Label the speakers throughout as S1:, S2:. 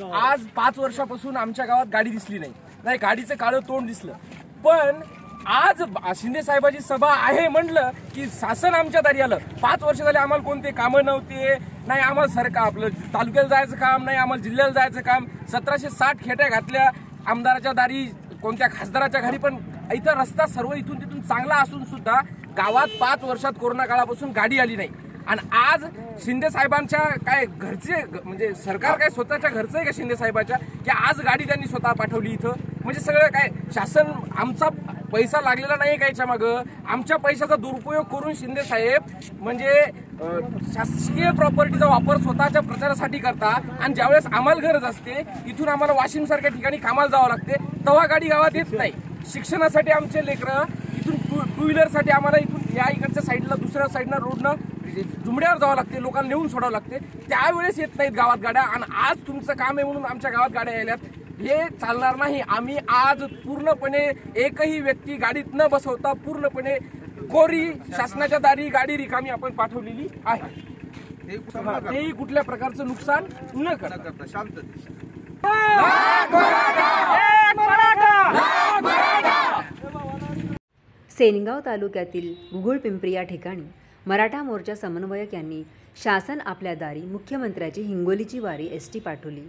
S1: आज 5 वर्षापासून आमच्या गावात गाडी दिसली नाही, गाडीचं काळं तोंड दिसलं। पण आज शिंदे साहेबांची सभा आहे म्हणलं की शासन आमच्या दारी आलं। 5 वर्ष झाले आम्हाला कोणते कामं नव्हते, नाही आम्हाला सरकार आपलं तालुक्याला जायचं काम, नाही आम्हाला जिल्ह्याला जायचं काम। 1760 खेट्या घातल्या आमदाराच्या दारी, कोणत्या खासदाराच्या घरी, पण इथं रस्ता सर्व इथून तिथून चांगला असून सुद्धा गावात 5 वर्षात कोरोना काळापासून गाडी आली नाही। आणि आज शिंदे साहेबांच्या काय घरचे म्हणजे सरकार काय स्वतःच्या घरचं आहे का शिंदे साहेबांच्या, की आज गाडी त्यांनी स्वतः पाठवली इथं? म्हणजे सगळं काय शासन आमचा पैसा लागलेला नाही का याच्या मागं? आमच्या पैशाचा दुरुपयोग करून शिंदे साहेब म्हणजे शासकीय प्रॉपर्टीचा वापर स्वतःच्या प्रचारासाठी करता, आणि ज्यावेळेस आम्हाला गरज असते इथून आम्हाला वाशिम सारख्या ठिकाणी कामाला जावं लागते तेव्हा गाडी गावात येत नाही। शिक्षणासाठी आमचे लेकरं इथून टू व्हीलरसाठी आम्हाला इथून या इकडच्या साईडला दुसऱ्या साईडनं रोडनं जुमड्यावर जावं लागते, लोकांना नेऊन सोडावं लागते, त्यावेळेस येत नाहीत गावात गाड्या। आणि आज तुमचं काम आहे म्हणून आमच्या गावात गाड्या यायल्यात, हे चालणार नाही। आम्ही आज पूर्णपणे एकही व्यक्ती गाडीत न बसवता पूर्णपणे कोरी शासनाच्या दारी गाडी रिकामी आपण पाठवलेली आहे। तेही कुठल्या प्रकारचं नुकसान न करता शांततेत।
S2: सेनगाव तालुक्यातील गुगुळपिंपरी या ठिकाणी मराठा मोर्चा समन्वयक यांनी शासन आपल्या दारी मुख्यमंत्र्याची हिंगोलीची वारी एसटी पाठवली,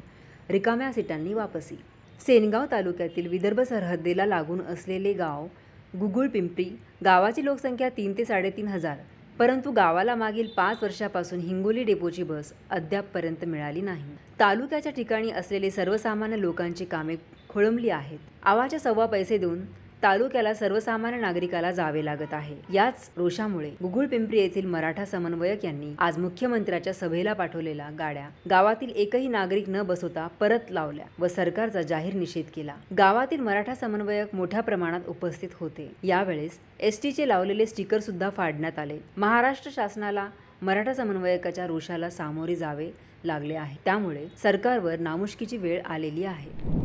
S2: रिकाम्या सीटांनी वापसी। सेनगाव तालुक्यातील विदर्भ सरहद्दीला लागून असलेले गाव गुगुळपिंपरी गावाची लोकसंख्या 3 ते 3.5 हजार, परंतु गावाला मागील 5 वर्षापासून हिंगोली डेपोची बस अद्यापपर्यंत मिळाली नाही। तालुक्याच्या ठिकाणी असलेले सर्वसामान्य लोकांची कामे खोळंबली आहेत। आवाच्या सव्वा पैसे देऊन तालुक्याला सर्वसामान्य नागरिकाला जावे लागत आहे। याच रोषामुळे गुगुळपिंपरी येथील मराठा समन्वयक यांनी आज मुख्यमंत्र्याच्या सभेला पाठवलेल्या गाड्या गावातील एकही नागरिक न बसवता परत लावल्या व सरकारचा जाहीर निषेध केला। गावातील मराठा समन्वयक मोठ्या प्रमाणात उपस्थित होते। यावेळेस एसटीचे लावलेले स्टिकर सुद्धा फाडण्यात आले। महाराष्ट्र शासनाला मराठा समन्वयकाच्या रोषाला सामोरे जावे लागले आहे, त्यामुळे सरकारवर नामुष्कीची वेळ आलेली आहे।